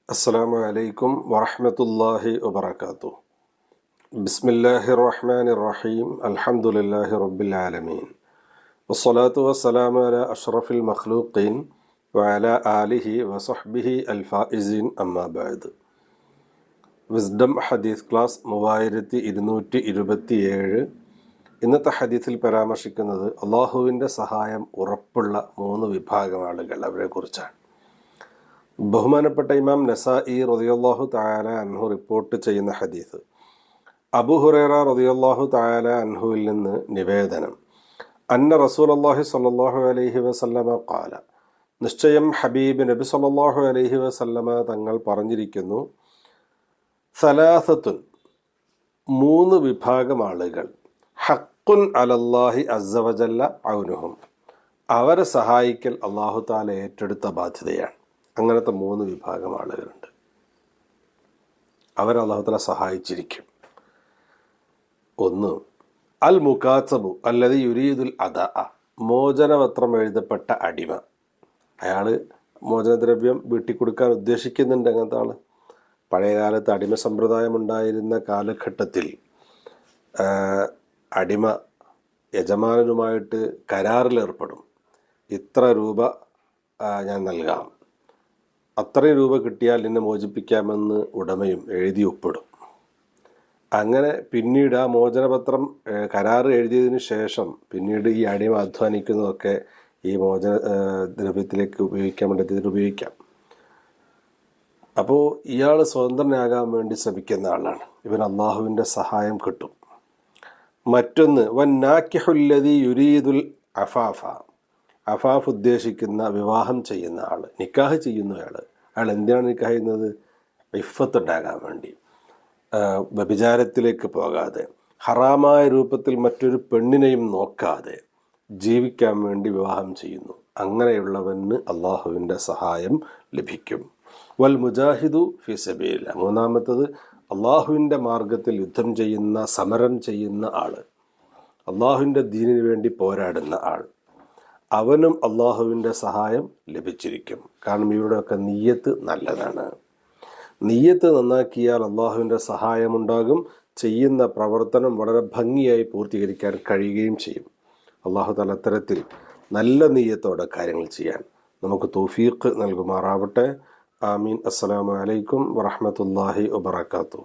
അസ്സലാമു അലൈക്കും വറഹ്മത്തുള്ളാഹി വബറകാതുഹു. ബിസ്മില്ലാഹിർ റഹ്മാനിർ റഹീം. അൽഹംദുലില്ലാഹി റബ്ബിൽ ആലമീൻ. വസ്സലാത്തു വസ്സലാമു അലാ അഷ്റഫിൽ മഖ്ലൂഖീൻ വഅലാ ആലിഹി വസഹ്ബിഹി അൽ ഫായിസീൻ. അമ്മാ ബഅദ്. വിസ്ഡം ഹദീസ് ക്ലാസ് 3227. ഇന്നത്തെ ഹദീസിൽ പരാമർശിക്കുന്നത് അള്ളാഹുവിൻ്റെ സഹായം ഉറപ്പുള്ള 3 വിഭാഗം ആളുകൾ, അവരെ കുറിച്ചാണ്. ബഹുമാനപ്പെട്ട ഇമാം നസാഇ റളിയല്ലാഹു തആല അൻഹു റിപ്പോർട്ട് ചെയ്യുന്ന ഹദീസ്, അബൂ ഹുറൈറ റളിയല്ലാഹു തആല അൻഹുവിൽ നിന്ന് നിവേദനം, അന്ന റസൂലുള്ളാഹി സ്വല്ലല്ലാഹു അലൈഹി വസല്ലമ ഖാല, നിശ്ചയം ഹബീബ് നബി സ്വല്ലല്ലാഹു അലൈഹി വസല്ലമ തങ്ങൾ പറഞ്ഞിരിക്കുന്നു, സലാസത്തുൻ 3 വിഭാഗം ആളുകൾ, ഹഖ്ഖുൻ അലല്ലാഹി അസ്സ വജല്ല ഔനുഹും, അവരെ സഹായിക്കൽ അല്ലാഹു തആല ഏറ്റെടുത്ത ബാധ്യതയാണ്. അങ്ങനത്തെ 3 വിഭാഗം ആളുകളുണ്ട്. അവരെ അല്ലാഹു തആല സഹായിച്ചിരിക്കും. 1, അൽ മുകാത്തബു അല്ലദി യുരീദുൽ അദാഅ, മോചനപത്രം എഴുതപ്പെട്ട അടിമ. അയാൾ മോചനദ്രവ്യം വീട്ടിൽ കൊടുക്കാൻ ഉദ്ദേശിക്കുന്നുണ്ട്. അങ്ങനത്തെ ആൾ പഴയകാലത്ത് അടിമ സമ്പ്രദായം ഉണ്ടായിരുന്ന കാലഘട്ടത്തിൽ അടിമ യജമാനനുമായിട്ട് കരാറിലേർപ്പെടും. ഇത്ര രൂപ ഞാൻ നൽകാം, അത്രയും രൂപ കിട്ടിയാൽ എന്നെ മോചിപ്പിക്കാമെന്ന് ഉടമയും എഴുതി ഒപ്പിടും. അങ്ങനെ പിന്നീട് ആ മോചനപത്രം കരാർ എഴുതിയതിന് ശേഷം പിന്നീട് ഈ അടിമ അധ്വാനിക്കുന്നതൊക്കെ ഈ മോചന ദ്രവ്യത്തിലേക്ക് ഉപയോഗിക്കാൻ വേണ്ടി ഉപയോഗിക്കാം. അപ്പോൾ ഇയാൾ സ്വതന്ത്രനാകാൻ വേണ്ടി ശ്രമിക്കുന്ന ആളാണ്. ഇവൻ അള്ളാഹുവിൻ്റെ സഹായം കിട്ടും. മറ്റൊന്ന്, വന്നാക്കിഹുല്ലദി യുരീദുൽ അഫാഫ, അഫാഫ് ഉദ്ദേശിക്കുന്ന വിവാഹം ചെയ്യുന്ന ആൾ, നിക്കാഹ് ചെയ്യുന്ന അയാൾ എന്തിനാണ് നിക്കാഹ് ചെയ്യുന്നത്? ഇഫ്ഫത്തുണ്ടാകാൻ വേണ്ടി, വ്യഭിചാരത്തിലേക്ക് പോകാതെ, ഹറാമായ രൂപത്തിൽ മറ്റൊരു പെണ്ണിനെയും നോക്കാതെ ജീവിക്കാൻ വേണ്ടി വിവാഹം ചെയ്യുന്നു. അങ്ങനെയുള്ളവന് അള്ളാഹുവിൻ്റെ സഹായം ലഭിക്കും. വൽ മുജാഹിദു ഫി സബീലില്ല, മൂന്നാമത്തത് അള്ളാഹുവിൻ്റെ മാർഗത്തിൽ യുദ്ധം ചെയ്യുന്ന, സമരം ചെയ്യുന്ന ആൾ, അള്ളാഹുവിൻ്റെ ദീനിന് വേണ്ടി പോരാടുന്ന ആൾ, അവനും അള്ളാഹുവിൻ്റെ സഹായം ലഭിച്ചിരിക്കും. കാരണം ഇവരുടെയൊക്കെ നിയ്യത്ത് നല്ലതാണ്. നിയ്യത്ത് നന്നാക്കിയാൽ അള്ളാഹുവിൻ്റെ സഹായമുണ്ടാകും. ചെയ്യുന്ന പ്രവർത്തനം വളരെ ഭംഗിയായി പൂർത്തീകരിക്കാൻ കഴിയുകയും ചെയ്യും. അള്ളാഹു തആല അത്തരത്തിൽ നല്ല നിയ്യത്തോടെ കാര്യങ്ങൾ ചെയ്യാൻ നമുക്ക് തൗഫീഖ് നൽകുമാറാവട്ടെ. ആമീൻ. അസ്സലാമു അലൈക്കും വറഹ്മത്തുള്ളാഹി വബറകാതുഹു.